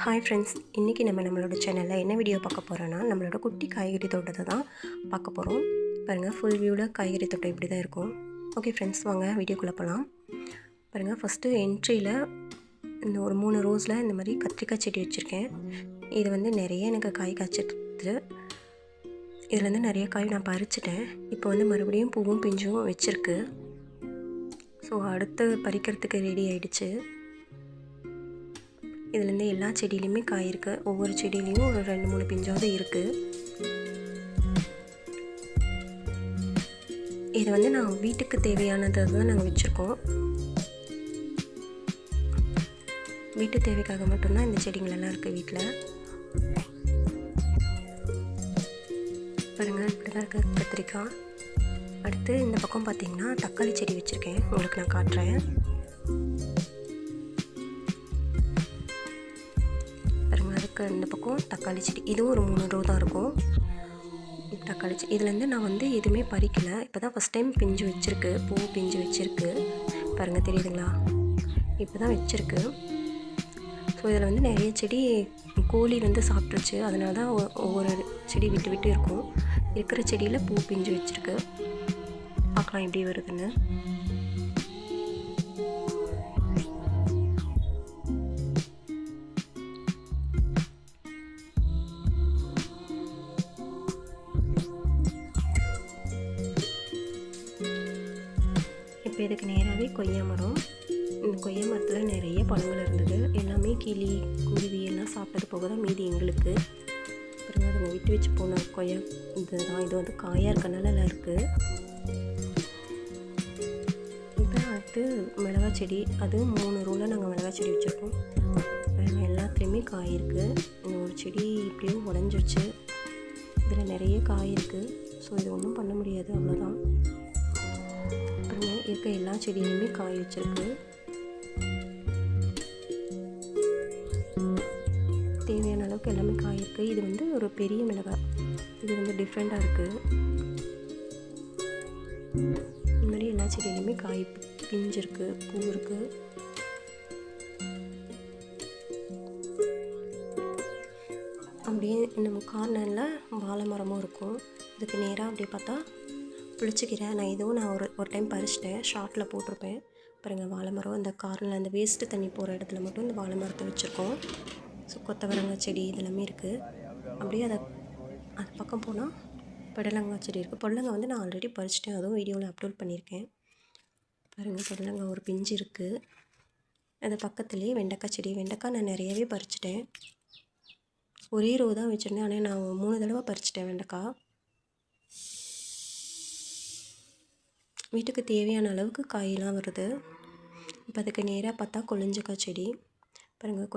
Hi friends, இன்றைக்கி நம்மளோட சேனலில் என்ன வீடியோ பார்க்க போகிறோன்னா, நம்மளோட குட்டி காய்கறி தோட்டத்தை தான் பார்க்க போகிறோம். பாருங்கள், ஃபுல் வியூவில் காய்கறி தோட்டம் இப்படி தான் இருக்கும். ஓகே ஃப்ரெண்ட்ஸ், வாங்க வீடியோக்குள்ளே போகலாம். பாருங்கள், ஃபஸ்ட்டு என்ட்ரியில் இந்த ஒரு 3 ரோஸில் இந்த மாதிரி கத்திரிக்காய் செடி வச்சுருக்கேன். இது வந்து நிறைய எனக்கு காய் காய்ச்சிட்டு, இதுலேருந்து நிறைய காய் நான் பறிச்சிட்டேன். இப்போ வந்து மறுபடியும் பூவும் பிஞ்சும் வச்சுருக்கு. ஸோ அடுத்து பறிக்கிறதுக்கு ரெடி ஆகிடுச்சு. இதுலேருந்து எல்லா செடியிலையுமே காய் இருக்குது. ஒவ்வொரு செடியிலையும் ஒரு 2-3 பிஞ்சாவது இருக்குது. இது வந்து நான் வீட்டுக்கு தேவையானதை தான் நாங்கள் வச்சுருக்கோம். வீட்டு தேவைக்காக மட்டும்தான் இந்த செடிங்களெல்லாம் இருக்குது வீட்டில். பாருங்கள், இப்படி தான் இருக்குது கத்திரிக்காய். அடுத்து இந்த பக்கம் பார்த்திங்கன்னா தக்காளி செடி வச்சுருக்கேன். உங்களுக்கு நான் காட்டுறேன். இந்த பக்கம் தக்காளி செடி, இதுவும் ஒரு 3 ரோ தான் இருக்கும். தக்காளி செடி இதுலேருந்து நான் வந்து எதுவுமே பறிக்கலை. இப்போ தான் ஃபஸ்ட் டைம் பிஞ்சு வச்சுருக்கு, பூ பிஞ்சு வச்சுருக்கு. பாருங்கள், தெரியுதுங்களா? இப்போ தான் வச்சுருக்கு. ஸோ இதில் வந்து நிறைய செடி கோழி வந்து சாப்பிட்ருச்சு. அதனால தான் ஒவ்வொரு செடி விட்டு விட்டு இருக்கும். இருக்கிற செடியில் பூ பிஞ்சு வச்சுருக்கு. பார்க்கலாம் எப்படி வருதுன்னு. இப்போ இதுக்கு நேராகவே கொய்யா மரம். இந்த கொய்யா மரத்தில் நிறைய பழங்கள் இருந்தது. எல்லாமே கிளி குருவி எல்லாம் சாப்பிட்டது போக தான் மீதி எங்களுக்கு. அப்புறம் அதுங்க விட்டு வச்சு போன கொய்யா இதுதான். இது வந்து காயாக இருக்கனால எல்லாம் இருக்குது. இப்போ அடுத்து மிளகா செடி, அது 3 ரோவில் நாங்கள் மிளகா செடி வச்சுருக்கோம். எல்லாத்துலேயுமே காய் இருக்குது. இந்த ஒரு செடி இப்படியும் உடஞ்சிருச்சு. இதில் நிறைய காய் இருக்குது. ஸோ இது ஒன்றும் பண்ண முடியாது, அவ்வளோதான். இருக்க எல்லா செடியிலையுமே காய் வச்சிருக்கு. தேவையான அளவுக்கு எல்லாமே காய் இருக்குது. இது வந்து ஒரு பெரிய மிளகாய். இது வந்து டிஃப்ரெண்ட்டாக இருக்குது. இந்த மாதிரி எல்லா செடியிலையுமே காய் பிஞ்சிருக்கு, பூ இருக்குது. அப்படியே நம்ம கார்னரில் வாழை மரமும் இருக்கும். இதுக்கு நேராக அப்படியே பார்த்தா புளிச்சிக்கிறேன். இதுவும் நான் ஒரு டைம் பறிச்சிட்டேன், ஷார்ட்டில் போட்டிருப்பேன். பாருங்கள், வாழை மரம் அந்த கார்னரில் அந்த வேஸ்ட்டு தண்ணி போகிற இடத்துல மட்டும் இந்த வாழை மரத்தை வச்சுருக்கோம். ஸோ கொத்தவரங்காய் செடி இதெல்லாமே இருக்குது. அப்படியே அது பக்கம் போனால் புடலங்காய் செடி இருக்குது. புடலங்காய் வந்து நான் ஆல்ரெடி பறிச்சிட்டேன், அதுவும் வீடியோவில் அப்லோட் பண்ணியிருக்கேன். பாருங்கள், புடலங்காய் ஒரு பிஞ்சு இருக்குது. அது பக்கத்துலேயே வெண்டைக்காய் செடி. வெண்டைக்காய் நான் நிறையவே பறிச்சிட்டேன். ஒரே ரோ தான் வச்சுருந்தேன், ஆனால் நான் 3 தடவை பறிச்சிட்டேன் வெண்டைக்காய். வீட்டுக்கு தேவையான அளவுக்கு காயெல்லாம் வருது. இப்போ அதுக்கு நேராக பார்த்தா கொழிஞ்சக்காய் செடி. பாருங்கள்,